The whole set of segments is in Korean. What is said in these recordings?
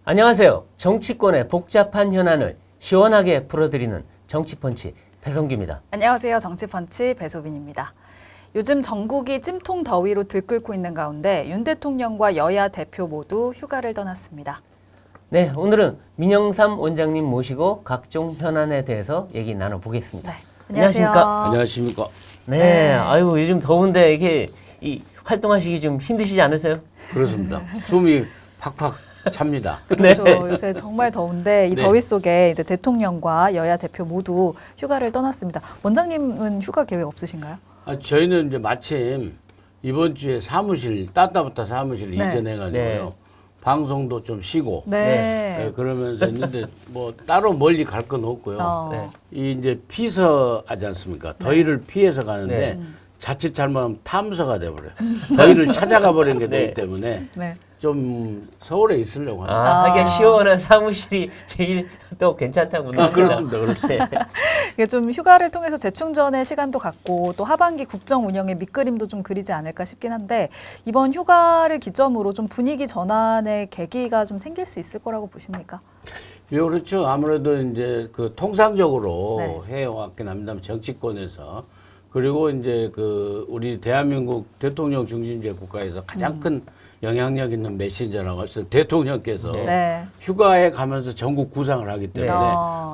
안녕하세요. 정치권의 복잡한 현안을 시원하게 풀어드리는 정치펀치 배성규입니다. 안녕하세요. 정치펀치 배소빈입니다. 요즘 전국이 찜통 더위로 들끓고 있는 가운데 윤 대통령과 여야 대표 모두 휴가를 떠났습니다. 네, 오늘은 민영삼 원장님 모시고 각종 현안에 대해서 얘기 나눠보겠습니다. 네, 안녕하세요. 안녕하십니까. 네, 아유 요즘 더운데 이렇게 활동하시기 좀 힘드시지 않으세요? 그렇습니다. 숨이 팍팍 찹니다. 그렇죠. 요새 정말 더운데 이 네. 더위 속에 이제 대통령과 여야 대표 모두 휴가를 떠났습니다. 원장님은 휴가 계획 없으신가요? 저희는 이제 마침 이번 주에 따따부타 사무실 네. 이전해가지고요. 네. 방송도 좀 쉬고 네. 그러면서 있는데 뭐 따로 멀리 갈 건 없고요. 네. 이 이제 피서 하지 않습니까? 더위를 피해서 가는데 네. 자칫 잘못하면 탐서가 돼버려요. 더위를 찾아가 버린 게 되기 네. 때문에 네. 좀 서울에 있으려고 합니다. 하기야 시원한 사무실이 제일 또 괜찮다고 그렇습니다. 그렇습니다. 이게 좀 휴가를 통해서 재충전의 시간도 갖고 또 하반기 국정 운영의 밑그림도 좀 그리지 않을까 싶긴 한데 이번 휴가를 기점으로 좀 분위기 전환의 계기가 좀 생길 수 있을 거라고 보십니까? 예, 그렇죠. 아무래도 이제 그 통상적으로 네. 해왔긴 합니다만 정치권에서 그리고 이제 그 우리 대한민국 대통령 중심제 국가에서 가장 큰 영향력 있는 메신저라고 해서 대통령께서 네. 휴가에 가면서 전국 구상을 하기 때문에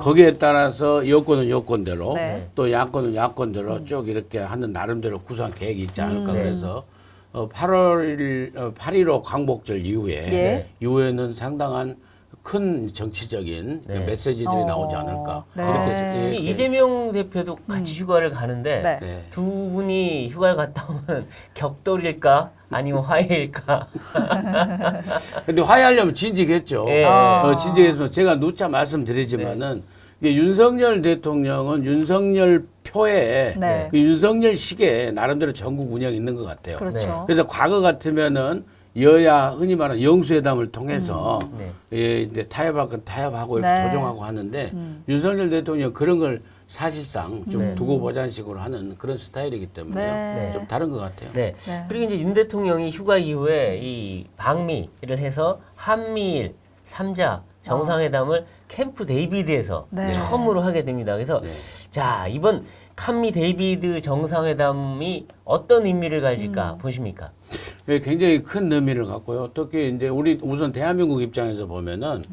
거기에 따라서 여권은 여권대로 네. 또 야권은 야권대로 쭉 이렇게 하는 나름대로 구상 계획이 있지 않을까 그래서 8.15 광복절 이후에 예. 이후에는 상당한 큰 정치적인 그 네. 메시지들이 나오지 않을까 네. 이렇게 이재명 대표도 같이 휴가를 가는데 네. 네. 두 분이 휴가를 갔다 오면 격돌일까 아니면 화해일까? 근데 화해하려면 진지겠죠. 예. 진지했으면 제가 누차 말씀드리지만은 이게 윤석열 대통령은 윤석열 표에 네. 그 윤석열 식에 나름대로 전국 운영이 있는 것 같아요. 그렇죠. 그래서 과거 같으면은 여야 흔히 말하는 영수회담을 통해서 네. 예, 이제 타협할 건 타협하고 이렇게 네. 조정하고 하는데 윤석열 대통령 그런 걸 사실상 좀 네. 두고 보자는 식으로 하는 그런 스타일이기 때문에 네. 좀 다른 것 같아요. 네. 네. 그리고 이제 윤 대통령이 휴가 이후에 이 방미를 해서 한미일 3자 정상회담을 캠프 데이비드에서 네. 처음으로 하게 됩니다. 그래서 자, 이번 한미 데이비드 정상회담이 어떤 의미를 가질까 보십니까? 예, 굉장히 큰 의미를 갖고요. 특히 이제 우리 우선 대한민국 입장에서 보면은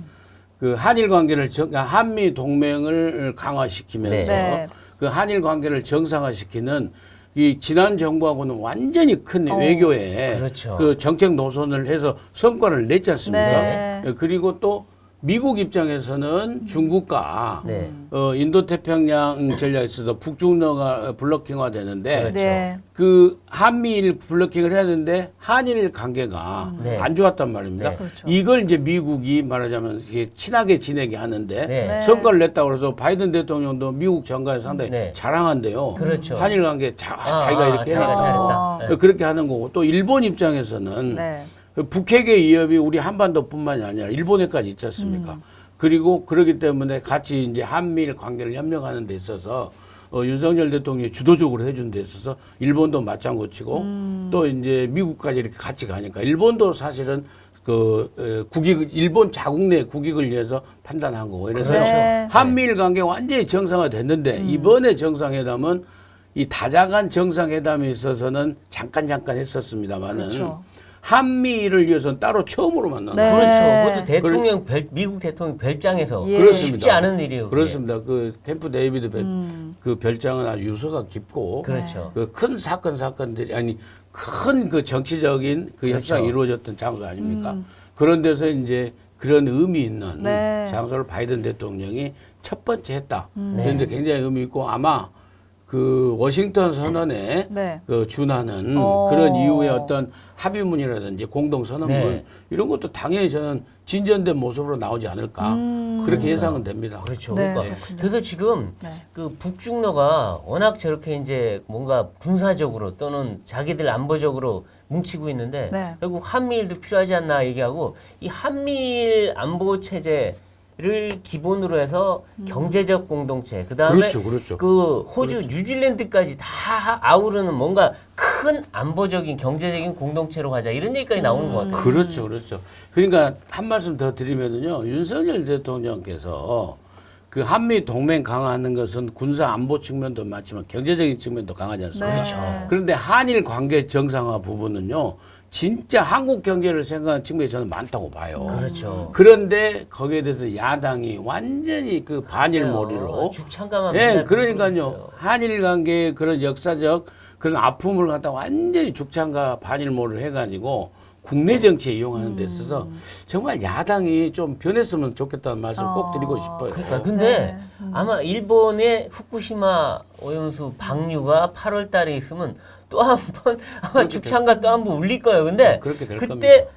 그 한일 관계를 한미 동맹을 강화시키면서 네. 그 한일 관계를 정상화시키는 이 지난 정부하고는 완전히 큰 외교에 그렇죠. 그 정책 노선을 해서 성과를 냈지 않습니까? 네. 예, 그리고 또 미국 입장에서는 중국과 네. 인도태평양 전략에 있어서 북중러가 블로킹화 되는데 그렇죠. 네. 그 한미일 블로킹을 해야 되는데 한일 관계가 네. 안 좋았단 말입니다. 네. 그렇죠. 이걸 이제 미국이 말하자면 이게 친하게 지내게 하는데 네. 성과를 냈다고 그래서 바이든 대통령도 미국 정가에서 상당히 네. 자랑한대요. 그렇죠. 한일 관계 자기가 이렇게 자기가 해놨다. 잘했다. 그렇게 하는 거고 또 일본 입장에서는 네. 북핵의 위협이 우리 한반도뿐만이 아니라 일본에까지 있지 않습니까? 그리고 그러기 때문에 같이 이제 한미일 관계를 협력하는 데 있어서 윤석열 대통령이 주도적으로 해준 데 있어서 일본도 맞장구 치고 또 이제 미국까지 이렇게 같이 가니까 일본도 사실은 일본 자국 내 국익을 위해서 판단한 거고 이래서 그렇죠. 네. 한미일 관계가 완전히 정상화됐는데 이번에 정상회담은 이 다자간 정상회담에 있어서는 잠깐 했었습니다만은 그렇죠. 한미일을 위해서는 따로 처음으로 만난 네. 거예요. 그렇죠. 그것도 대통령 미국 대통령 별장에서 예. 그렇습니다. 쉽지 않은 일이에요. 그게. 그렇습니다. 그 캠프 데이비드 그 별장은 아주 유서가 깊고 그렇죠. 그 큰 사건들이 아니 큰 그 정치적인 그 그렇죠. 협상이 이루어졌던 장소 아닙니까? 그런 데서 이제 그런 의미 있는 네. 장소를 바이든 대통령이 첫 번째 했다. 그런데 굉장히 의미 있고 아마 그 워싱턴 선언에 네. 그 준하는 그런 이후의 어떤 합의문이라든지 공동 선언문 네. 이런 것도 당연히 저는 진전된 모습으로 나오지 않을까 그렇게 예상은 됩니다. 그렇죠. 네, 그러니까 그렇군요. 그래서 지금 네. 그 북중러가 워낙 저렇게 이제 뭔가 군사적으로 또는 자기들 안보적으로 뭉치고 있는데 네. 결국 한미일도 필요하지 않나 얘기하고 이 한미일 안보 체제를 기본으로 해서 경제적 공동체 그다음에 그렇죠. 그 호주, 뉴질랜드까지 다 아우르는 뭔가 큰 큰 안보적인 경제적인 공동체로 가자 이런 얘기까지 나오는 것 같아요. 그렇죠, 그렇죠. 그러니까 한 말씀 더 드리면은요, 윤석열 대통령께서 그 한미 동맹 강화하는 것은 군사 안보 측면도 맞지만 경제적인 측면도 강하지 않습니까? 네. 그렇죠. 그런데 한일 관계 정상화 부분은요, 진짜 한국 경제를 생각하는 측면이 저는 많다고 봐요. 그렇죠. 그런데 거기에 대해서 야당이 완전히 그 반일몰이로 죽창가만 예, 맨날 부르고 그러니까요. 있어요. 한일 관계의 그런 역사적 그런 아픔을 갖다 완전히 죽창과 반일몰을 해가지고 국내 정치에 이용하는 데 있어서 정말 야당이 좀 변했으면 좋겠다는 말씀 꼭 드리고 싶어요. 그러니까 근데 아마 일본의 후쿠시마 오염수 방류가 8월 달에 있으면 또 한 번 아마 죽창가 또 한 번 울릴 거예요. 근데 그렇게 될 그때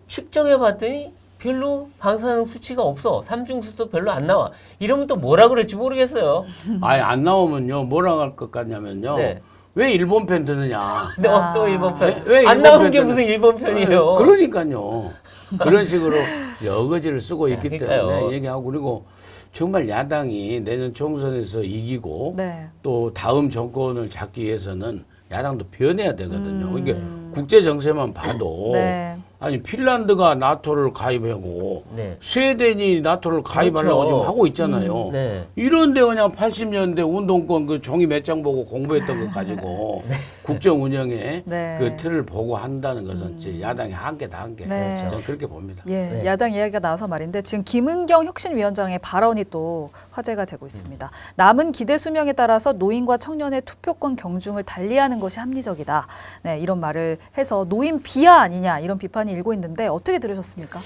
측정해 봤더니 별로 방사능 수치가 없어. 삼중수도 별로 안 나와. 이러면 또 뭐라 그럴지 모르겠어요. 아예 안 나오면요. 뭐라고 할 것 같냐면요. 네. 왜 일본 편 드느냐. 근데 또 일본 편. 왜 안 일본 나온 편 게 때는- 무슨 일본 편이에요. 그러니까요. 그런 식으로 여거지를 쓰고 있기 그러니까요. 때문에 얘기하고 그리고 정말 야당이 내년 총선에서 이기고 네. 또 다음 정권을 잡기 위해서는 야당도 변해야 되거든요. 그러니까 국제 정세만 봐도 네. 아니 핀란드가 나토를 가입하고 네. 스웨덴이 나토를 가입하려고 그렇죠. 지금 하고 있잖아요. 네. 이런데 그냥 80년대 운동권 그 종이 몇 장 보고 공부했던 거 가지고 국정 운영의 네. 그 틀을 보고 한다는 것은 제 야당의 한계다 한계. 네. 저는 그렇게 봅니다. 예, 네. 야당 이야기가 나와서 말인데 지금 김은경 혁신위원장의 발언이 또 화제가 되고 있습니다. 남은 기대 수명에 따라서 노인과 청년의 투표권 경중을 달리하는 것이 합리적이다. 네, 이런 말을 해서 노인 비하 아니냐 이런 비판이 일고 있는데 어떻게 들으셨습니까?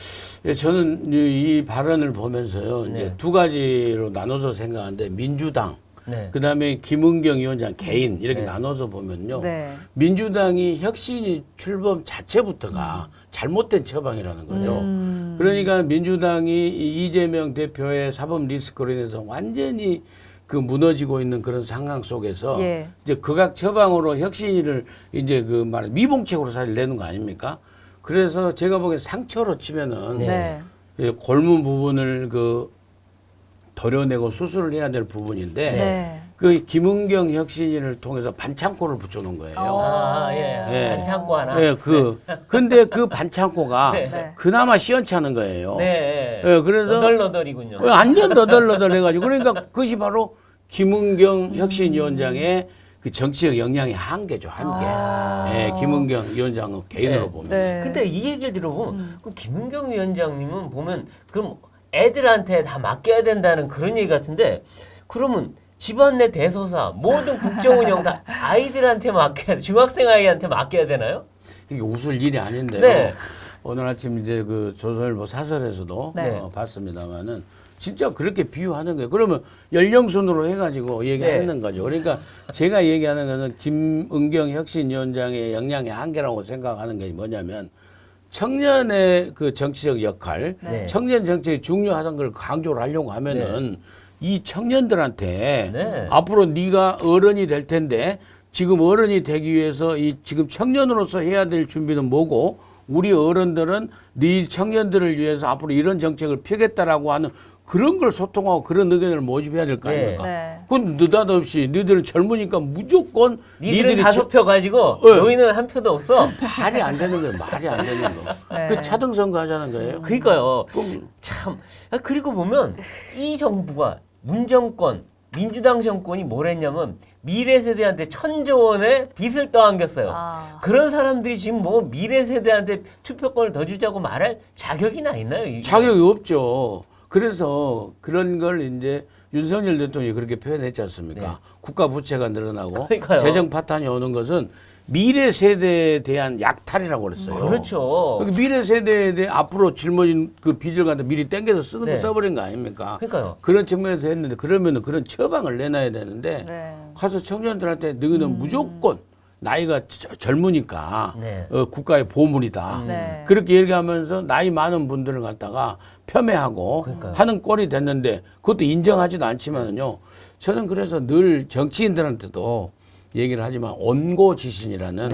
예, 저는 이 발언을 보면서요. 이제 네. 두 가지로 나눠서 생각하는데 민주당 네. 그다음에 김은경 위원장 개인 이렇게 네. 나눠서 보면요. 네. 민주당이 혁신이 출범 자체부터가 잘못된 처방이라는 거죠. 그러니까 민주당이 이 이재명 대표의 사법 리스크로 인해서 완전히 그 무너지고 있는 그런 상황 속에서 예. 이제 극악 처방으로 혁신위를 이제 그 말 미봉책으로 사실 내는 거 아닙니까? 그래서 제가 보기엔 상처로 치면은 네. 예, 골문 부분을 그 도려내고 수술을 해야 될 부분인데 네. 그 김은경 혁신위를 통해서 반창고를 붙여놓은 거예요. 예. 예. 반창고 하나. 예, 근데 그 반창고가 네. 그나마 시원찮은 거예요. 네. 예, 그래서 너덜너덜이군요. 완전 너덜너덜해가지고 그러니까 그것이 바로 김은경 혁신위원장의 그 정치적 역량의 한계죠, 한계. 예, 김은경 위원장은 개인으로 네. 보면. 네. 근데 이 얘기를 들어보면 그럼 김은경 위원장님은 보면 그럼 애들한테 다 맡겨야 된다는 그런 얘기 같은데 그러면 집안 내 대소사 모든 국정 운영 다 아이들한테 맡겨야 돼. 중학생 아이한테 맡겨야 되나요? 이게 웃을 일이 아닌데요. 네. 오늘 아침 이제 그 조선일보 사설에서도 네. 봤습니다만은 진짜 그렇게 비유하는 거예요. 그러면 연령순으로 해가지고 얘기하는 네. 거죠. 그러니까 제가 얘기하는 것은 김은경 혁신위원장의 역량의 한계라고 생각하는 게 뭐냐면 청년의 그 정치적 역할, 네. 청년 정책이 중요하다는 걸 강조를 하려고 하면은 이 청년들한테 네. 앞으로 네가 어른이 될 텐데 지금 어른이 되기 위해서 이 지금 청년으로서 해야 될 준비는 뭐고 우리 어른들은 네 청년들을 위해서 앞으로 이런 정책을 펴겠다라고 하는 그런 걸 소통하고 그런 의견을 모집해야 될 거 네. 아닙니까? 네. 그건 느닷없이 너희들은 젊으니까 무조건 니들은 다섯 저- 표 가지고 네. 너희는 한 표도 없어. 말이 안 되는 거예요. 말이 안 되는 거. 네. 그 차등선거 하자는 거예요. 그러니까요. 그럼 참. 그리고 보면 이 정부가 문정권, 민주당 정권이 뭘 했냐면 미래 세대한테 1,000조 원의 빚을 떠안겼어요. 아. 그런 사람들이 지금 뭐 미래 세대한테 투표권을 더 주자고 말할 자격이나 있나요? 이게? 자격이 없죠. 그래서 그런 걸 이제 윤석열 대통령이 그렇게 표현했지 않습니까? 네. 국가 부채가 늘어나고 그러니까요. 재정 파탄이 오는 것은 미래 세대에 대한 약탈이라고 그랬어요. 그렇죠. 그러니까 미래 세대에 대해 앞으로 짊어진 그 빚을 갖다 미리 땡겨서 네. 써버린 거 아닙니까? 그러니까요. 그런 측면에서 했는데 그러면은 그런 처방을 내놔야 되는데 네. 가서 청년들한테 너희는 무조건 나이가 젊으니까 네. 국가의 보물이다. 네. 그렇게 얘기하면서 나이 많은 분들을 갖다가 폄훼하고 그러니까요. 하는 꼴이 됐는데 그것도 인정하지도 않지만은요. 저는 그래서 늘 정치인들한테도 얘기를 하지만 온고지신이라는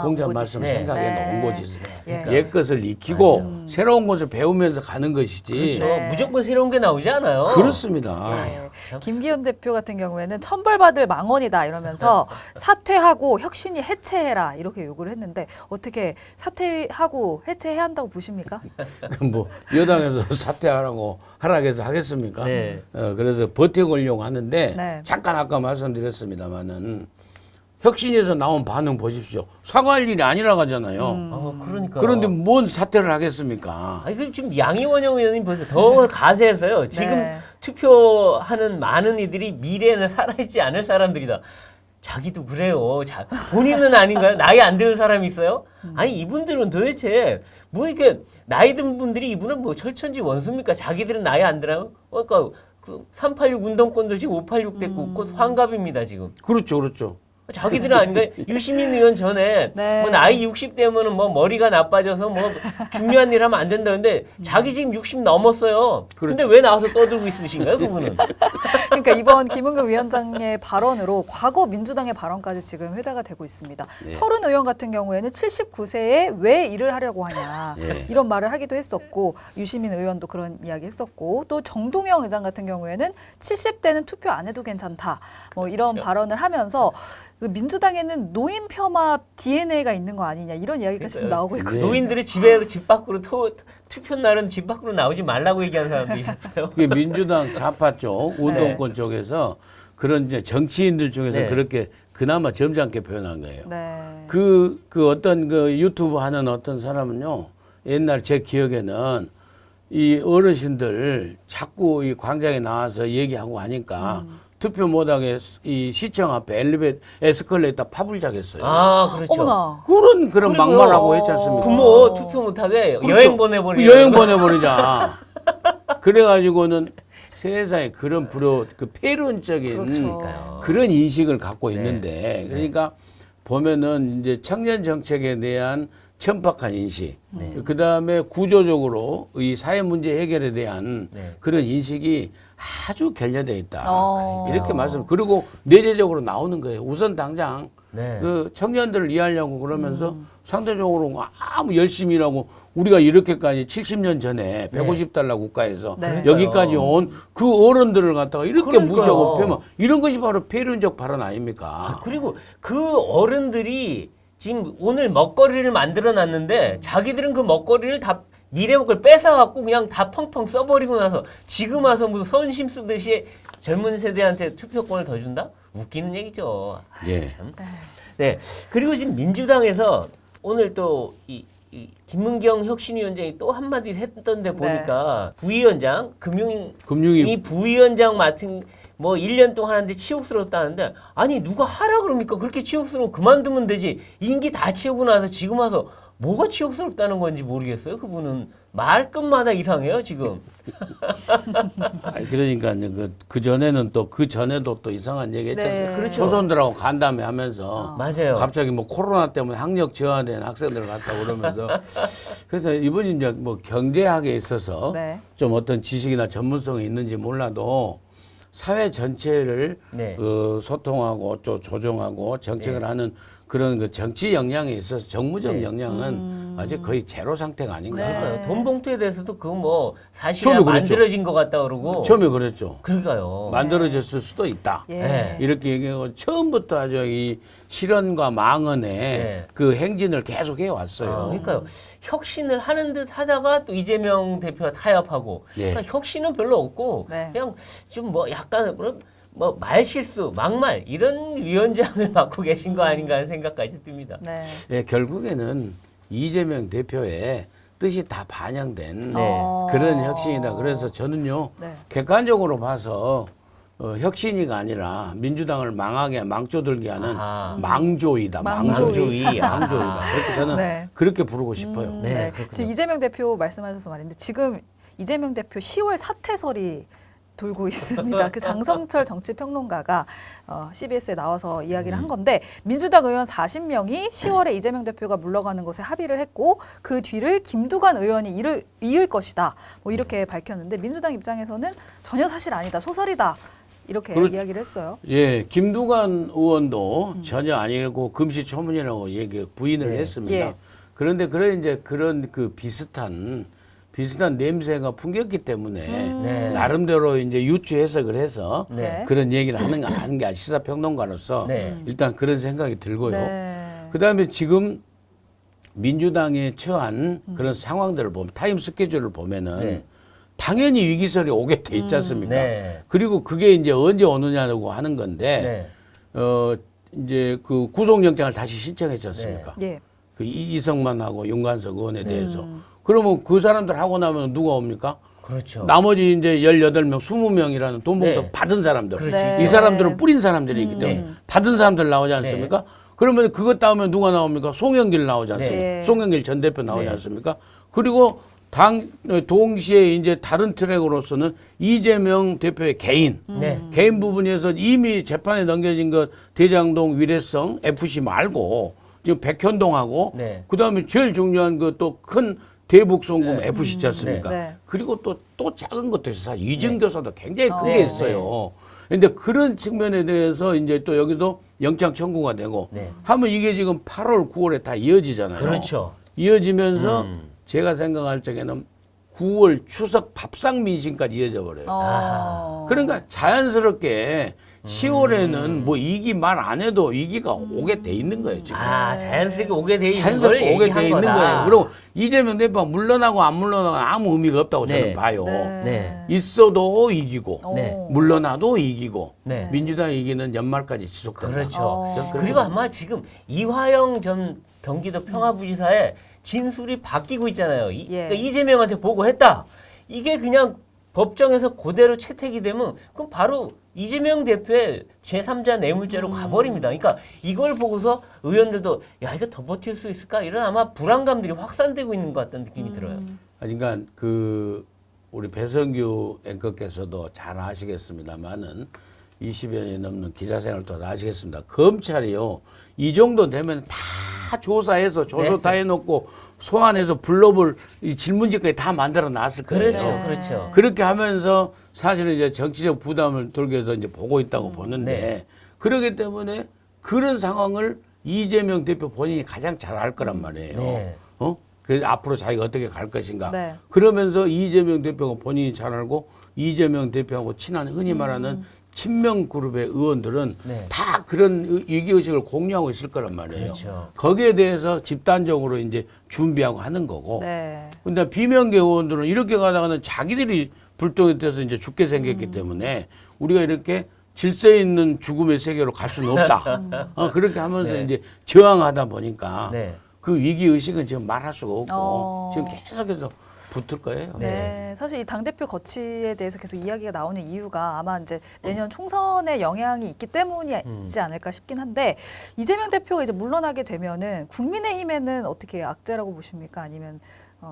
공자 말씀 온고지신. 생각에는 네. 온고지신. 예. 옛 것을 익히고 새로운 것을 배우면서 가는 것이지. 그렇죠. 네. 무조건 새로운 게 나오지 않아요. 그렇습니다. 네. 김기현 대표 같은 경우에는 천벌받을 망언이다 이러면서 사퇴하고 혁신이 해체해라 이렇게 요구를 했는데 어떻게 사퇴하고 해체해야 한다고 보십니까? 뭐 여당에서 사퇴하라고 하락해서 하겠습니까? 네. 그래서 버텨보려고 하는데 네. 잠깐 아까 말씀드렸습니다만은 혁신에서 나온 반응 보십시오. 사과할 일이 아니라고 하잖아요. 그러니까. 그런데 뭔 사퇴를 하겠습니까? 아니 그 지금 양이원영 의원님 벌써 더 가세해서요. 지금 네. 투표하는 많은 이들이 미래에는 살아있지 않을 사람들이다. 자기도 그래요. 본인은 아닌가요? 나이 안 드는 사람이 있어요? 아니 이분들은 도대체 뭐 이렇게 나이 든 분들이 이분은 뭐 철천지 원수입니까? 자기들은 나이 안 들어요? 그러니까 그 386 운동권도 지금 586 됐고 곧 환갑입니다 지금. 그렇죠, 그렇죠. 자기들은 아닌가요? 유시민 의원 전에 네. 뭐 나이 60 되면은 뭐 머리가 나빠져서 뭐 중요한 일 하면 안 된다는데 자기 지금 60 넘었어요. 근데 왜 나와서 떠들고 있으신가요, 그분은? 그러니까 이번 김은경 위원장의 발언으로 과거 민주당의 발언까지 지금 회자가 되고 있습니다. 네. 서른 의원 같은 경우에는 79세에 왜 일을 하려고 하냐 네. 이런 말을 하기도 했었고 유시민 의원도 그런 이야기 했었고 또 정동영 의장 같은 경우에는 70대는 투표 안 해도 괜찮다 뭐 이런 그렇죠. 발언을 하면서 그 민주당에는 노인 폄합 DNA가 있는 거 아니냐 이런 이야기가 지금 나오고 있거든요. 네. 노인들이 집 밖으로 투표 날은 집 밖으로 나오지 말라고 얘기한 사람도 있었어요. 그게 민주당 좌파 쪽, 운동권 쪽에서 그런 이제 정치인들 중에서 네. 그렇게 그나마 점잖게 표현한 거예요. 네. 그 어떤 그 유튜브 하는 어떤 사람은요, 옛날 제 기억에는 이 어르신들 자꾸 이 광장에 나와서 얘기하고 하니까 투표 못하게 이 시청 앞에 에스컬레이터 파불작했어요. 아, 그렇죠. 어머나. 그런 그리고요. 막말하고 했지 않습니까? 부모 투표 못하게 그렇죠. 여행 보내버리는. 여행 보내버리자. 그래가지고는 세상에 그런 그 폐륜적인 그렇죠. 그런 인식을 갖고 네. 있는데 그러니까 보면은 이제 청년 정책에 대한 천박한 인식, 그 다음에 구조적으로 이 사회 문제 해결에 대한 네. 그런 인식이 아주 결여되어 있다. 이렇게 말씀. 그리고 내재적으로 나오는 거예요. 우선 당장 네. 그 청년들을 이해하려고 그러면서 상대적으로 아무 열심히 일하고 우리가 이렇게까지 70년 전에 150달러 국가에서 네. 여기까지 온 그 어른들을 갖다가 이렇게 그러니까요. 무시하고 펴면 이런 것이 바로 폐륜적 발언 아닙니까? 그리고 그 어른들이 지금 오늘 먹거리를 만들어 놨는데 자기들은 그 먹거리를 다 미래 먹거리 뺏어갖고 그냥 다 펑펑 써버리고 나서 지금 와서 무슨 선심 쓰듯이 젊은 세대한테 투표권을 더 준다? 웃기는 얘기죠. 아이, 예. 참. 네. 그리고 지금 민주당에서 오늘 또 이 김은경 혁신위원장이 또 한마디를 했던데 보니까 부위원장 금융위 부위원장 맡은 뭐 1년 동안 하는데 치욕스럽다는데 아니 누가 하라 그럽니까? 그렇게 치욕스러우면 그만두면 되지. 임기 다 채우고 나서 지금 와서 뭐가 치욕스럽다는 건지 모르겠어요. 그분은 말끝마다 이상해요 지금. 아니, 그러니까 그 전에는 또 그 전에도 또 이상한 얘기 했잖아요. 네. 그렇죠. 초선들하고 간담회 하면서 맞아요. 갑자기 뭐 코로나 때문에 학력 저하된 학생들 같다고 그러면서 그래서 이분이 이제 뭐 경제학에 있어서 네. 좀 어떤 지식이나 전문성이 있는지 몰라도 사회 전체를 네. 소통하고 또 조정하고 정책을 하는 그런 그 정치 역량에 있어서 정무적 네. 역량은 아직 거의 제로 상태가 아닌가. 네. 그러니까요. 돈 봉투에 대해서도 그거 뭐 사실이 처음에 그랬죠. 만들어진 것 같다 그러고. 처음에 그랬죠. 그러니까요. 만들어졌을 수도 있다. 예. 네. 이렇게 얘기하고 처음부터 아주 이 실언과 망언에 네. 그 행진을 계속 해왔어요. 그러니까요. 혁신을 하는 듯 하다가 또 이재명 대표가 타협하고 예. 그러니까 혁신은 별로 없고 네. 그냥 좀 뭐 약간 뭐 말실수, 막말 이런 위원장을 맡고 계신 거 아닌가 하는 생각까지 듭니다. 네. 예, 결국에는 이재명 대표의 뜻이 다 반영된 네. 그런 혁신이다. 그래서 저는요 네. 객관적으로 봐서 혁신이가 아니라 민주당을 망하게 망조들게 하는 아하. 망조이다. 망조이. 망조이다. 그렇게 저는 네. 그렇게 부르고 싶어요. 네, 네. 그렇군요. 지금 이재명 대표 말씀하셔서 말인데 지금 이재명 대표 10월 사퇴설이 돌고 있습니다. 그 장성철 정치평론가가 CBS에 나와서 이야기를 한 건데 민주당 의원 40명이 10월에 이재명 대표가 물러가는 것에 합의를 했고 그 뒤를 김두관 의원이 이을 것이다. 뭐 이렇게 밝혔는데 민주당 입장에서는 전혀 사실 아니다. 소설이다. 이렇게 그렇- 이야기를 했어요. 예, 김두관 의원도 전혀 아니고 금시초문이라고 부인을 네. 했습니다. 예. 그런데 이제 그런 그 비슷한 냄새가 풍겼기 때문에 네. 나름대로 이제 유추 해석을 해서 네. 그런 얘기를 하는 게 시사평론가로서 네. 일단 그런 생각이 들고요. 네. 그다음에 지금 민주당에 처한 그런 상황들을 보면 타임 스케줄을 보면은 네. 당연히 위기설이 오게 돼 있지 않습니까? 네. 그리고 그게 이제 언제 오느냐고 하는 건데 네. 이제 그 구속영장을 다시 신청했지 않습니까? 예. 그 이성만하고 윤관석 의원에 대해서. 그러면 그 사람들 하고 나면 누가 옵니까? 그렇죠. 나머지 이제 18명, 20명이라는 돈봉투 네. 받은 사람들. 그렇죠. 네. 이 사람들은 뿌린 사람들이기 때문에 네. 받은 사람들 나오지 않습니까? 그러면 그것 따오면 누가 나옵니까? 송영길 나오지 않습니까? 네. 송영길 전 대표 나오지 네. 않습니까? 그리고 동시에 이제 다른 트랙으로서는 이재명 대표의 개인, 네. 개인 부분에서 이미 재판에 넘겨진 것 대장동 위례성 FC 말고 지금 백현동하고 네. 그다음에 제일 중요한 그 또 큰 대북 송금 네. FC 있지 않습니까? 네. 그리고 또 작은 것도 있어요. 사실 이준교사도 굉장히 크게 네. 있어요. 근데 그런 측면에 대해서 이제 또 여기서 영장 청구가 되고 네. 하면 이게 지금 8월, 9월에 다 이어지잖아요. 그렇죠. 이어지면서 제가 생각할 적에는 9월 추석 밥상 민심까지 이어져 버려요. 어. 그러니까 자연스럽게 10월에는 뭐 이기 말 안 해도 위기가 오게 돼 있는 거예요, 지금. 아, 자연스럽게 오게 돼 있는 걸 자연스럽게 오게 얘기한 돼 있는 거다. 거예요. 그리고 이재명 대표가 물러나고 안 물러나고 아무 의미가 없다고 네. 저는 봐요. 네. 있어도 이기고 네. 물러나도 이기고 네. 민주당 이기는 연말까지 지속된다. 그렇죠. 저는 그렇게 그리고 봅니다. 아마 지금 이화영 전 경기도 평화부지사의 진술이 바뀌고 있잖아요. 예. 그러니까 이재명한테 보고했다. 이게 그냥 법정에서 그대로 채택이 되면 그럼 바로 이재명 대표의 제3자 뇌물죄로 가버립니다. 그러니까 이걸 보고서 의원들도 야 이거 더 버틸 수 있을까 이런 아마 불안감들이 확산되고 있는 것 같다는 느낌이 들어요. 그러니까 그 우리 배성규 앵커께서도 잘 아시겠습니다만은 20여 년이 넘는 기자 생활을 통해서 아시겠습니다. 검찰이요 이 정도 되면 다 조사해서 조사 다 해놓고 소환해서 불러볼 이 질문지까지 다 만들어 놨을 거예요. 그렇죠, 네. 그렇죠. 그렇게 하면서 사실은 이제 정치적 부담을 돌기 위해서 이제 보고 있다고 보는데 네. 그러기 때문에 그런 상황을 이재명 대표 본인이 가장 잘 알 거란 말이에요. 네. 그래서 앞으로 자기가 어떻게 갈 것인가. 네. 그러면서 이재명 대표가 본인이 잘 알고 이재명 대표하고 친한 흔히 말하는 친명 그룹의 의원들은 네. 다 그런 위기의식을 공유하고 있을 거란 말이에요. 그렇죠. 거기에 대해서 집단적으로 이제 준비하고 하는 거고. 네. 근데 비명계 의원들은 이렇게 가다가는 자기들이 불똥이 돼서 이제 죽게 생겼기 때문에 우리가 이렇게 질서 있는 죽음의 세계로 갈 수는 없다. 그렇게 하면서 네. 이제 저항하다 보니까 네. 그 위기 의식은 지금 말할 수가 없고 어. 지금 계속해서 붙을 거예요. 네. 사실 이 당대표 거취에 대해서 계속 이야기가 나오는 이유가 아마 이제 내년 총선에 영향이 있기 때문이지 않을까 싶긴 한데 이재명 대표가 이제 물러나게 되면은 국민의힘에는 어떻게 악재라고 보십니까? 아니면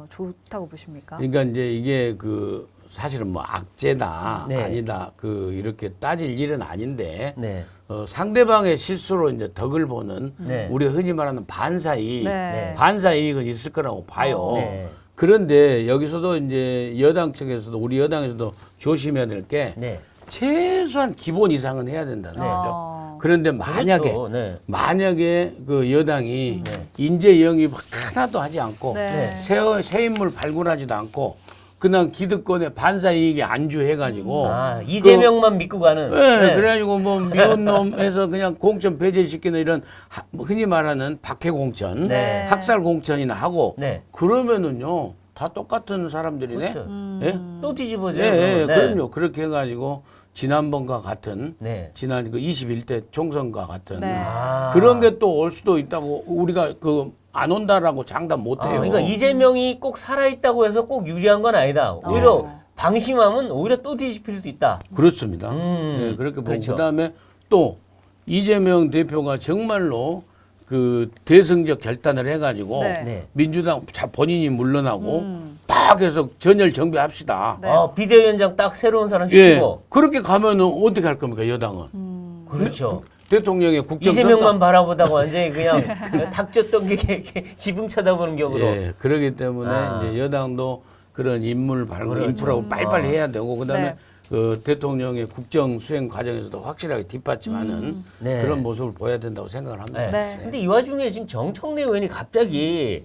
좋다고 보십니까? 그러니까 이제 이게 그 사실은 뭐 악재다 네. 아니다 그 이렇게 따질 일은 아닌데 네. 상대방의 실수로 이제 덕을 보는 네. 우리가 흔히 말하는 반사이익, 네. 반사이익은 있을 거라고 봐요. 네. 그런데 여기서도 이제 여당 측에서도 우리 여당에서도 조심해야 될 게 네. 최소한 기본 이상은 해야 된다는 거죠. 그런데 그렇죠. 네. 만약에 그 여당이 네. 인재 영입 하나도 하지 않고 네. 새 인물 발굴하지도 않고 그냥 기득권의 반사 이익에 안주해가지고 아, 이재명만 믿고 가는. 네, 그래가지고 뭐 미운 놈해서 그냥 공천 배제시키는 이런 뭐 흔히 말하는 박해 공천, 네. 학살 공천이나 하고 네. 그러면은요 다 똑같은 사람들이네. 그렇죠. 예? 또 뒤집어져요. 예, 예, 네. 그럼요. 그렇게 해가지고 지난번과 같은 네. 지난 그 21대 총선과 같은 네. 아. 그런 게 또 올 수도 있다고 우리가 그 안 온다라고 장담 못 해요. 그러니까 이재명이 꼭 살아있다고 해서 꼭 유리한 건 아니다. 오히려 방심하면 오히려 또 뒤집힐 수 있다. 그렇습니다. 예, 그렇게 보고 그렇죠. 그다음에 또 이재명 대표가 정말로 그 대승적 결단을 해가지고 네. 네. 민주당 본인이 물러나고 딱 해서 전열 정비합시다. 네. 비대위원장 딱 새로운 사람 예, 시키고. 그렇게 가면은 어떻게 할 겁니까 여당은? 그렇죠. 대통령의 국정 이재명만 바라보다가 완전히 그냥 닥쳤던 게 이렇게 지붕 쳐다보는 격으로. 예, 그러기 때문에 아. 이제 여당도 그런 인물 발굴, 그렇죠. 인프라고 빨리빨리 해야 되고 그다음에 네. 그 대통령의 국정 수행 과정에서도 확실하게 뒷받침하는 네. 그런 모습을 보여야 된다고 생각을 합니다. 네. 네. 근데 이 와중에 지금 정청래 의원이 갑자기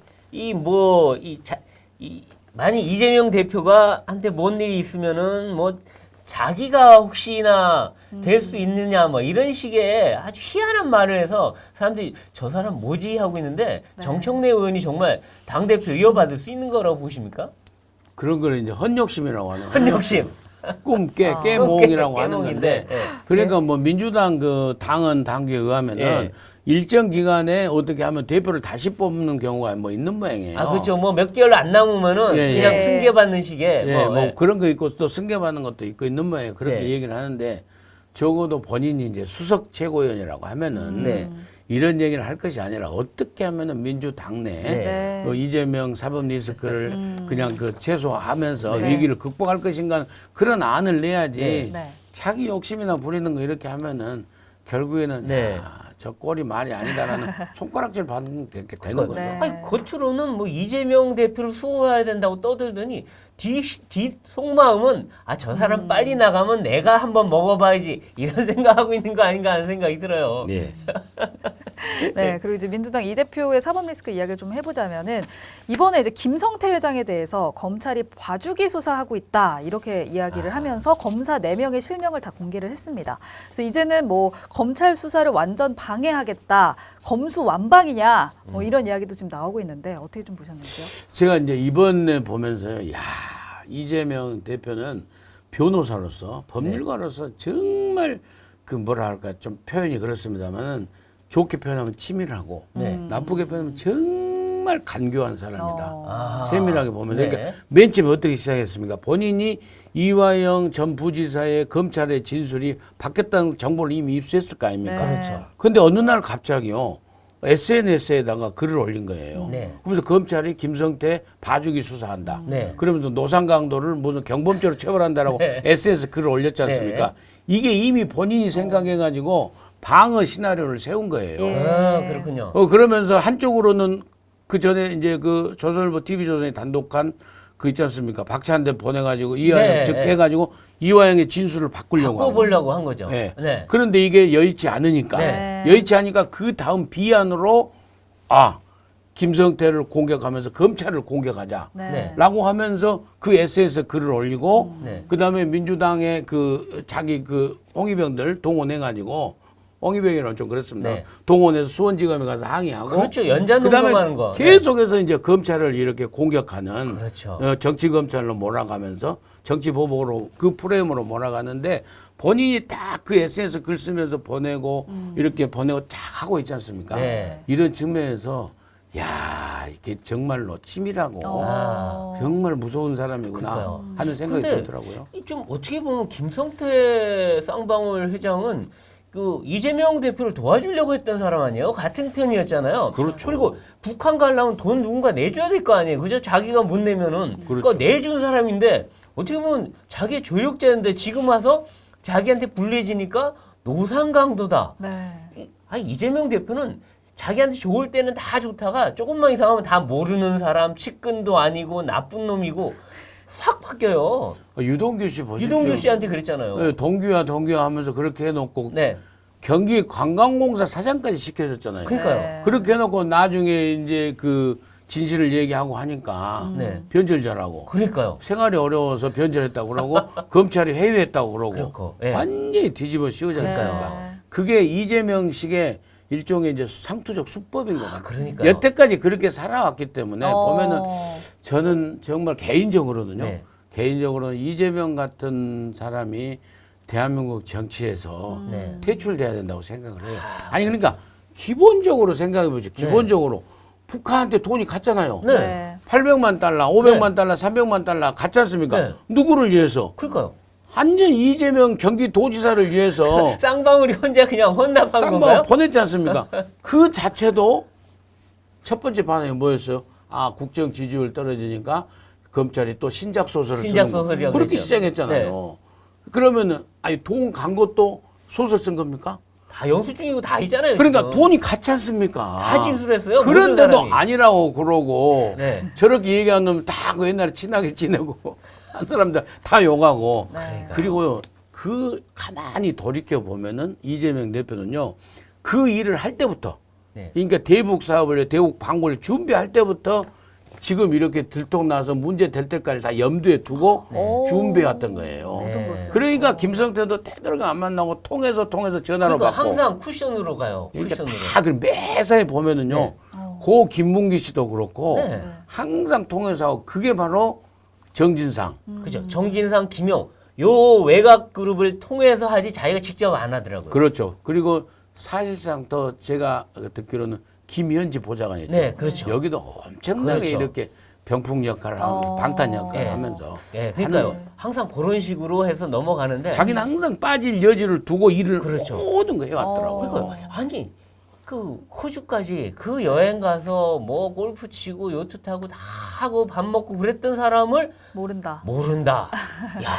만약 이재명 대표가 한테 뭔 일이 있으면은 뭐 자기가 혹시나 될 수 있느냐 뭐 이런 식의 아주 희한한 말을 해서 사람들이 저 사람 뭐지 하고 있는데 네. 정청래 의원이 정말 당 대표 이어받을 수 있는 거라고 보십니까? 그런 거를 이제 헌욕심이라고 하는 헌욕심. 꿈 깨몽이라고 하는 건데 깨몽인데, 예. 그러니까 뭐 민주당 그 당헌 당규에 의하면은 예. 일정 기간에 어떻게 하면 대표를 다시 뽑는 경우가 뭐 있는 모양이에요. 아 그렇죠. 뭐 몇 개월 안 남으면은 예, 그냥 예. 승계받는 식의 예, 뭐, 예. 그런 거 있고 또 승계받는 것도 있고 있는 모양이에요. 그렇게 네. 얘기를 하는데 적어도 본인이 이제 수석 최고위원이라고 하면은 네. 이런 얘기를 할 것이 아니라 어떻게 하면은 민주당 내 네. 이재명 사법 리스크를 그냥 그 최소화하면서 네. 위기를 극복할 것인가 그런 안을 내야지 네. 자기 욕심이나 부리는 거 이렇게 하면은 결국에는 네. 야, 저 꼴이 말이 아니다라는 손가락질 받는 게 되는 거죠. 네. 아니 겉으로는 뭐 이재명 대표를 수호해야 된다고 떠들더니 뒤 속마음은 아 저 사람 빨리 나가면 내가 한번 먹어봐야지 이런 생각하고 있는 거 아닌가 하는 생각이 들어요. 네. 네, 그리고 이제 민주당 이 대표의 사법 리스크 이야기를 좀 해보자면은 이번에 이제 김성태 회장에 대해서 검찰이 봐주기 수사하고 있다 이렇게 이야기를 하면서 검사 4명의 실명을 다 공개를 했습니다. 그래서 이제는 뭐 검찰 수사를 완전 방해하겠다, 검수 완방이냐 뭐 이런 이야기도 지금 나오고 있는데 어떻게 좀 보셨는지요? 제가 이제 이번에 보면서요, 야, 이재명 대표는 변호사로서 법률가로서 정말 그 뭐라 할까 좀 표현이 그렇습니다만은 좋게 표현하면 치밀하고 네. 나쁘게 표현하면 정말 간교한 사람이다. 아하. 세밀하게 보면 네. 그러니까 맨 처음에 어떻게 시작했습니까? 본인이 이화영 전 부지사의 검찰의 진술이 바뀌었다는 정보를 이미 입수했을 거 아닙니까? 네. 그렇죠. 근데 어느 날 갑자기요. SNS에다가 글을 올린 거예요. 네. 그러면서 검찰이 김성태 봐주기 수사한다. 네. 그러면서 노상강도를 무슨 경범죄로 처벌한다라고 네. SNS 글을 올렸지 않습니까? 이게 이미 본인이 생각해가지고 방어 시나리오를 세운 거예요. 예. 아 그렇군요. 그러면서 한쪽으로는 그 전에 이제 그 조선일보 TV조선이 단독한 그 있지 않습니까? 박찬대 보내가지고 이화영 네, 즉해가지고 이화영의 진술을 바꾸려고 하고. 바꿔보려고 한 거죠. 네. 네. 그런데 이게 여의치 않으니까 네. 여의치 않으니까 그 다음 비안으로 김성태를 공격하면서 검찰을 공격하자. 네. 라고 하면서 그 SNS에 글을 올리고 네. 그다음에 민주당의 그 자기 그 홍위병들 동원해가지고 홍위병이라는 좀 그렇습니다. 네. 동원해서 수원지검에 가서 항의하고 그렇죠. 연장 그다음에 농성하는 거. 네. 계속해서 이제 검찰을 이렇게 공격하는 그렇죠. 정치 검찰로 몰아가면서 정치 보복으로 그 프레임으로 몰아가는데 본인이 딱 그 SNS 글 쓰면서 보내고 이렇게 보내고 쫙 하고 있지 않습니까? 네. 이런 측면에서 야 이게 정말로 치밀하고 아. 정말 무서운 사람이구나 그러니까요. 하는 생각이 근데 들더라고요. 좀 어떻게 보면 김성태 쌍방울 회장은 그 이재명 대표를 도와주려고 했던 사람 아니에요? 같은 편이었잖아요. 그렇죠. 그리고 북한 가려면 돈 누군가 내줘야 될 거 아니에요. 그죠? 자기가 못 내면은 그렇죠. 그거 내준 사람인데 어떻게 보면 자기의 조력자인데 지금 와서 자기한테 불리해지니까 노상강도다. 네. 아니 이재명 대표는 자기한테 좋을 때는 다 좋다가 조금만 이상하면 다 모르는 사람, 측근도 아니고 나쁜 놈이고 확 바뀌어요. 유동규 씨 보십시오. 유동규 씨한테 그랬잖아요. 네, 동규야 하면서 그렇게 해놓고 네. 경기 관광공사 사장까지 시켜줬잖아요. 그러니까요. 네. 그렇게 해놓고 나중에 이제 그 진실을 얘기하고 하니까 네. 변절자라고 그러니까요. 생활이 어려워서 변절했다고 그러고 검찰이 회유했다고 그러고 그렇고, 예. 완전히 뒤집어 씌우지 않습니까? 네. 그게 이재명식의 일종의 이제 상투적 수법인 것 같아요. 그러니까요. 여태까지 그렇게 살아왔기 때문에 보면은 어. 저는 정말 개인적으로는요. 네. 개인적으로는 이재명 같은 사람이 대한민국 정치에서 네. 퇴출돼야 된다고 생각을 해요. 아니 그러니까 기본적으로 생각해 보죠. 기본적으로 북한한테 돈이 갔잖아요. 네. 네. 800만 달러, 500만 달러, 300만 달러 갔지 않습니까? 네. 누구를 위해서? 그러니까요. 완전 이재명 경기도지사를 위해서 쌍방울이 혼자 그냥 혼납한 쌍방울 건가요? 보냈지 않습니까? 그 자체도 첫 번째 반응이 뭐였어요? 국정 지지율 떨어지니까 검찰이 또 신작 소설을 신작 쓰는 거. 소설이라고 그렇게 그랬죠. 시작했잖아요. 그러면은 돈 간 것도 소설 쓴 겁니까? 다 영수증이고 다 있잖아요. 그러니까 지금. 돈이 같지 않습니까? 다 진술했어요. 모든 그런데도 사람이. 아니라고 그러고 네. 저렇게 얘기하는 놈 다 그 옛날에 친하게 지내고 한 사람들 다 욕하고 네. 그리고요 그 가만히 돌이켜 보면은 이재명 대표는요 그 일을 할 때부터 네. 그러니까 대북 사업을 대북 방구를 준비할 때부터 지금 이렇게 들통나서 문제 될 때까지 다 염두에 두고 네. 준비해왔던 거예요. 네. 어떤 것을? 그러니까 김성태도 되도록 안 만나고 통해서 전화로 그러니까 받고 항상 쿠션으로 가요. 그러니까 쿠션으로. 다 매사에 보면은요 네. 고 김문기 씨도 그렇고 네. 항상 통해서 하고 그게 바로 정진상. 그죠. 정진상, 김용 요 외곽 그룹을 통해서 하지 자기가 직접 안 하더라고요. 그렇죠. 그리고 사실상 더 제가 듣기로는 김현지 보좌관이었죠. 네, 그렇죠. 여기도 엄청나게 그렇죠. 이렇게 병풍 역할을 하고 방탄 역할을 네. 하면서 예, 그러니까요. 하는 항상 그런 식으로 해서 넘어가는데 자기는 항상 빠질 여지를 두고 일을 그렇죠. 모든 거 해왔더라고요. 그러니까 아니 그 호주까지 그 여행 가서 뭐 골프 치고 요트 타고 다 하고 밥 먹고 그랬던 사람을 모른다. 모른다. 야,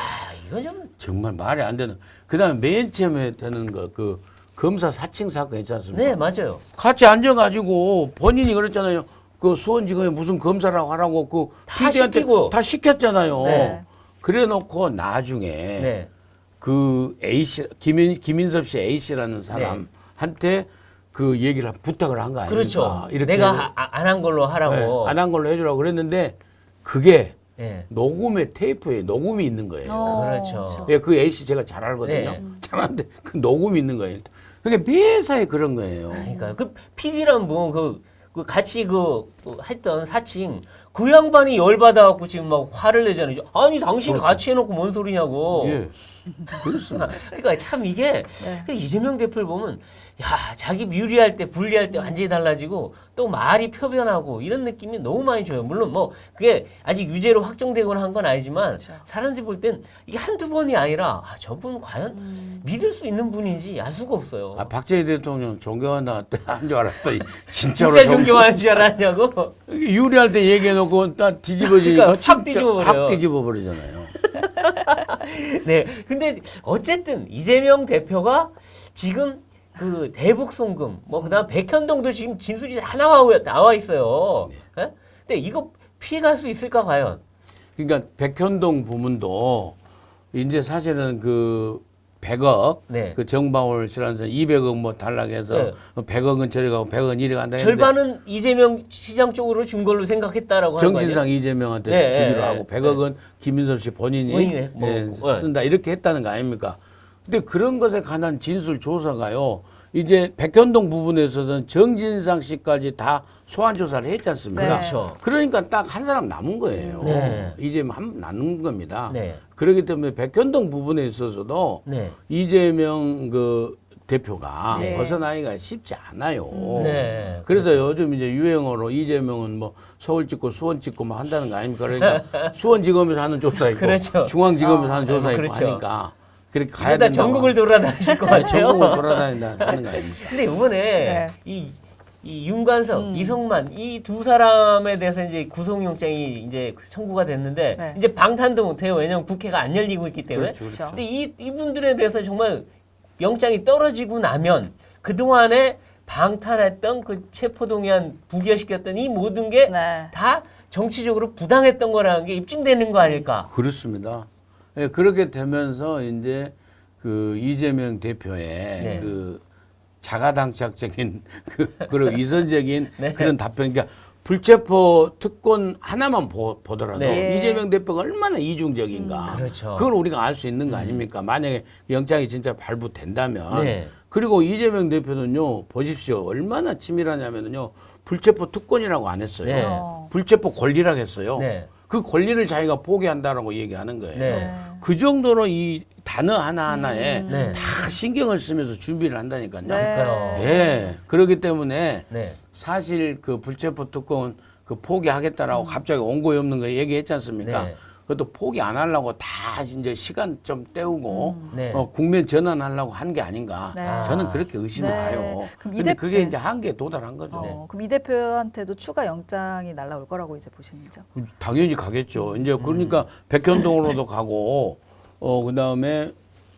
이건 좀 정말 말이 안 되는. 그다음에 맨 처음에 되는 거 그 검사 사칭 사건 있지 않습니까? 네, 맞아요. 같이 앉아가지고 본인이 그랬잖아요. 그 수원지검에 무슨 검사라고 하라고 그 다 PD한테 시키고. 다 시켰잖아요. 네. 그래놓고 나중에 네. 그 A 씨 김인섭 씨 A 씨라는 사람한테 그 얘기를 부탁을 한 거 아닙니까? 그렇죠. 이렇게 내가 안 한 걸로 하라고. 안 한 걸로 해주라고 그랬는데 그게 네. 녹음의 테이프에 녹음이 있는 거예요. 그렇죠. 예, 그 A 씨 제가 잘 알거든요. 네. 잘 아는데 그 녹음이 있는 거예요. 그러니까 매사에 그런 거예요. 그러니까 그 PD랑 뭐 그 같이 그 했던 사칭 그 양반이 열 받아갖고 지금 막 화를 내잖아요. 아니 당신이 같이 해놓고 뭔 소리냐고. 예, 그렇습니다. 그러니까 참 이게 네. 그 이재명 대표를 보면 야 자기 유리할 때 불리할 때 완전히 달라지고 또 말이 표변하고 이런 느낌이 너무 많이 줘요. 물론 뭐 그게 아직 유죄로 확정되거나 한 건 아니지만 그렇죠. 사람들이 볼 땐 이게 한두 번이 아니라 아, 저분 과연 믿을 수 있는 분인지 알 수가 없어요. 아, 박정희 대통령 존경한다 한 줄 알았더니 진짜로 진짜 존경하는 줄 알았냐고. 유리할 때 얘기해놓고 딱 뒤집어지니까 그러니까 확 뒤집어버려요. 확 뒤집어버리잖아요. 네. 근데 어쨌든 이재명 대표가 지금 그 대북 송금 뭐 그다음 백현동도 지금 진술이 다 나와 있어요. 예? 근데 이거 피해갈 수 있을까 과연? 그러니까 백현동 부문도 이제 사실은 그 100억 네. 그 정방울 씨라는 사람 200억 뭐 달라고 해서 네. 100억은 저리 가고 100억은 이리 간다 했는데 절반은 이재명 시장 쪽으로 준 걸로 생각했다라고 하는 거 아니에요? 정신상 이재명한테 네, 주기로 네, 하고 네. 100억은 김인섭 씨 본인이 본인이 뭐, 예, 네. 쓴다 이렇게 했다는 거 아닙니까? 근데 그런 것에 관한 진술 조사가요. 이제 백현동 부분에 있어서는 정진상 씨까지 다 소환 조사를 했지 않습니까? 네. 그렇죠. 그러니까 딱 한 사람 남은 거예요. 네. 이제 한 남은 겁니다. 네. 그렇기 때문에 백현동 부분에 있어서도 네. 이재명 그 대표가 네. 벗어나기가 쉽지 않아요. 네. 그래서 요즘 이제 유행어로 이재명은 뭐 서울 찍고 수원 찍고 뭐 한다는 거 아닙니까? 그러니까 수원지검에서 하는 조사 있고 그렇죠. 중앙지검에서 하는 조사 있고 그렇죠. 하니까 그렇게 가야 그러다 된다. 전국을 돌아다니실 것 같아요. 전국을 돌아다닌다 하는 거 아닙니까? 근데 이번에 네. 이 윤관석, 이성만 이 두 사람에 대해서 이제 구속영장이 이제 청구가 됐는데 네. 이제 방탄도 못해요. 왜냐하면 국회가 안 열리고 있기 때문에. 그렇죠, 그렇죠. 근데 이분들에 대해서 정말 영장이 떨어지고 나면 그 동안에 방탄했던 그 체포동의안 부결시켰던 이 모든 게 다 네. 정치적으로 부당했던 거라는 게 입증되는 거 아닐까? 그렇습니다. 예, 그렇게 되면서 이제 그 이재명 대표의 네. 그 자가당착적인 그런 위선적인 네. 그런 답변, 그러니까 불체포 특권 하나만 보더라도 네. 이재명 대표가 얼마나 이중적인가, 그렇죠. 그걸 우리가 알 수 있는 거 아닙니까? 만약에 영장이 진짜 발부된다면, 네. 그리고 이재명 대표는요, 보십시오, 얼마나 치밀하냐면요, 불체포 특권이라고 안 했어요. 네. 불체포 권리라고 했어요. 네. 그 권리를 자기가 포기한다라고 얘기하는 거예요. 네. 그 정도로 이 단어 하나하나에 네. 다 신경을 쓰면서 준비를 한다니까요. 그러니까요. 예. 그렇기 때문에 네. 사실 그 불체포 특권 그 포기하겠다라고 갑자기 원고에 없는 거 얘기했지 않습니까? 네. 그것도 포기 안 하려고 다 이제 시간 좀 때우고 네. 국면 전환하려고 한 게 아닌가. 네. 저는 그렇게 의심을 네. 가요. 그럼 이 근데 대표- 그게 네. 이제 한계에 도달한 거죠. 그럼 이 대표한테도 추가 영장이 날라올 거라고 이제 보시는죠? 당연히 가겠죠. 이제 그러니까 백현동으로도 가고 그다음에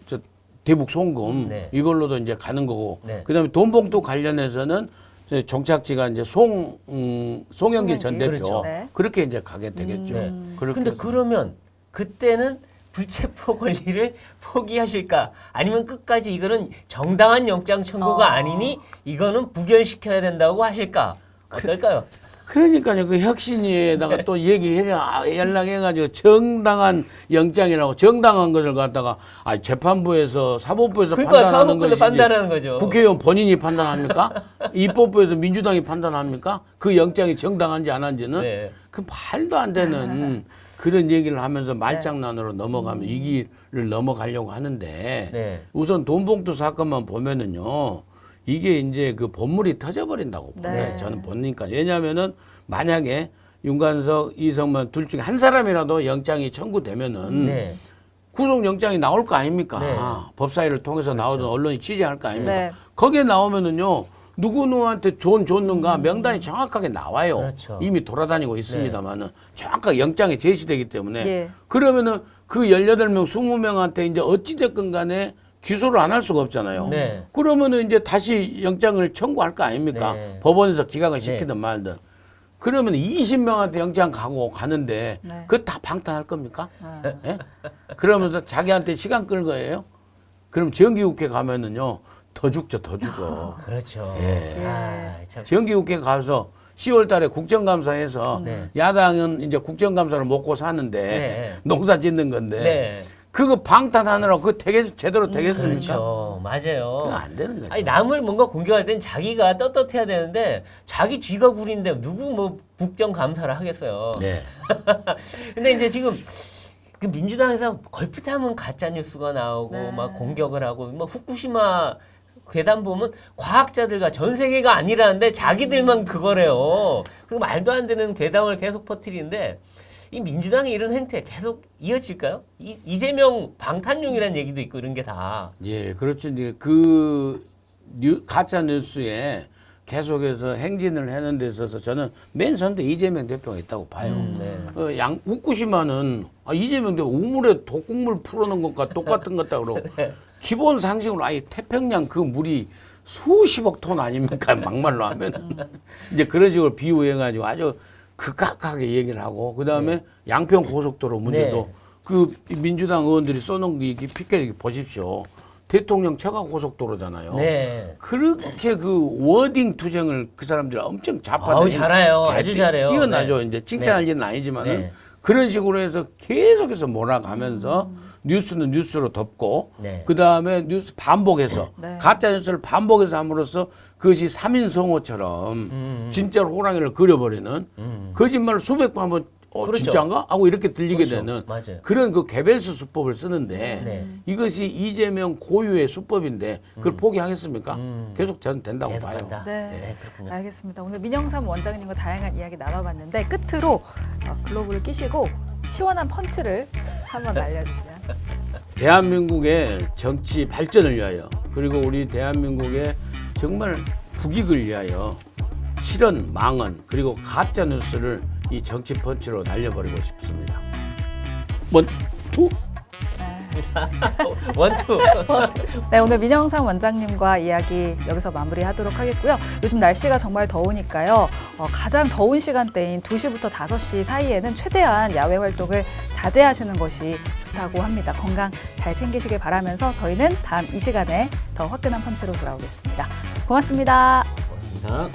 저 대북 송금 네. 이걸로도 이제 가는 거고. 네. 그다음에 돈봉투 관련해서는 이제 정착지가 이제 송영길 전 대표 그렇죠. 네. 그렇게 이제 가게 되겠죠. 네. 그렇게 근데 해서. 그러면 그때는 불체포 권리를 포기하실까? 아니면 끝까지 이거는 정당한 영장 청구가 아니니 이거는 부결시켜야 된다고 하실까? 어떨까요? 그러니까요. 그 혁신위에다가 또 연락해가지고 정당한 영장이라고 정당한 것을 갖다가 재판부에서 사법부에서 그러니까 판단하는 사법부에서 것이지 판단하는 거죠. 국회의원 본인이 판단합니까? 입법부에서 민주당이 판단합니까? 그 영장이 정당한지 안 한지는 네. 그 말도 안 되는 그런 얘기를 하면서 말장난으로 넘어가면 이 길을 넘어가려고 하는데 네. 우선 돈봉투 사건만 보면은요. 이게 이제 그 본물이 터져버린다고 네. 봐요. 저는 보니까. 왜냐하면은 만약에 윤관석, 이성만 둘 중에 한 사람이라도 영장이 청구되면은 네. 구속영장이 나올 거 아닙니까? 네. 법사위를 통해서 나오든 언론이 취재할 거 아닙니까? 네. 거기에 나오면은요. 누구누구한테 줬는가 명단이 정확하게 나와요. 그렇죠. 이미 돌아다니고 있습니다만은 정확하게 영장이 제시되기 때문에 예. 그러면은 그 18명, 20명한테 이제 어찌됐건 간에 기소를 안 할 수가 없잖아요. 네. 그러면은 이제 다시 영장을 청구할 거 아닙니까? 네. 법원에서 기각을 시키든 말든. 그러면 20명한테 영장 가는데 네. 그거 다 방탄할 겁니까? 예? 그러면서 자기한테 시간 끌 거예요? 그럼 정기국회 가면은요 더 죽죠, 더 죽어. 그렇죠. 예. 참. 정기국회 가서 10월 달에 국정감사에서 네. 야당은 이제 국정감사를 먹고 사는데 네. 농사 짓는 건데 네. 그거 방탄하느라고 그거 제대로 되겠습니까? 그렇죠. 맞아요. 그거 안 되는 거죠. 아니 남을 뭔가 공격할 땐 자기가 떳떳해야 되는데 자기 뒤가 구린데 누구 뭐 국정감사를 하겠어요. 네. 근데 이제 지금 그 민주당에서 걸핏하면 가짜 뉴스가 나오고 네. 막 공격을 하고 뭐 후쿠시마 괴담 보면 과학자들과 전 세계가 아니라는데 자기들만 그거래요. 그리고 말도 안 되는 괴담을 계속 퍼뜨리는데 이 민주당의 이런 행태 계속 이어질까요? 이재명 방탄용이라는 얘기도 있고 이런 게 다. 예, 그렇죠. 이제 가짜 뉴스에 계속해서 행진을 하는 데 있어서 저는 맨 선두에 이재명 대표가 있다고 봐요. 네. 후쿠시마는 이재명 대표 우물에 독극물 풀어놓은 것과 똑같은 것 같다고 네. 기본 상식으로 아예 태평양 그 물이 수십억 톤 아닙니까? 막말로 하면. 이제 그런 식으로 비유해가지고 아주 극악하게 얘기를 하고 그다음에 양평 고속도로 문제도 네. 그 민주당 의원들이 써놓은 게 피켓 보십시오. 대통령 처가 고속도로잖아요. 네. 그렇게 그 워딩 투쟁을 그 사람들이 엄청 좌파 아우, 잘해요. 아주 잘해요. 뛰어나죠. 네. 이제 칭찬할 네. 일은 아니지만은 네. 그런 식으로 해서 계속해서 몰아가면서 뉴스는 뉴스로 덮고 네. 그다음에 뉴스 반복해서 네. 가짜 뉴스를 반복해서 함으로써 그것이 3인 성호처럼 진짜로 호랑이를 그려버리는 거짓말을 수백 번 하면 그렇죠. 진짜인가? 하고 이렇게 들리게 그렇죠. 되는 맞아요. 그런 그 개별수 수법을 쓰는데 네. 이것이 이재명 고유의 수법인데 그걸 포기하겠습니까? 계속 저는 된다고 계속 봐요. 간다. 네. 그렇군요. 알겠습니다. 오늘 민영삼 원장님과 다양한 이야기 나눠봤는데 끝으로 글로브를 끼시고 시원한 펀치를 한번 날려주시면. 대한민국의 정치 발전을 위하여 그리고 우리 대한민국의 정말 국익을 위하여 실언, 망언 그리고 가짜 뉴스를 이 정치 펀치로 날려버리고 싶습니다. 원투 원투. 네, 오늘 민영삼 원장님과 이야기 여기서 마무리하도록 하겠고요. 요즘 날씨가 정말 더우니까요. 가장 더운 시간대인 2시부터 5시 사이에는 최대한 야외 활동을 자제하시는 것이 좋다고 합니다. 건강 잘 챙기시길 바라면서 저희는 다음 이 시간에 더 화끈한 펀치로 돌아오겠습니다. 고맙습니다. 고맙습니다.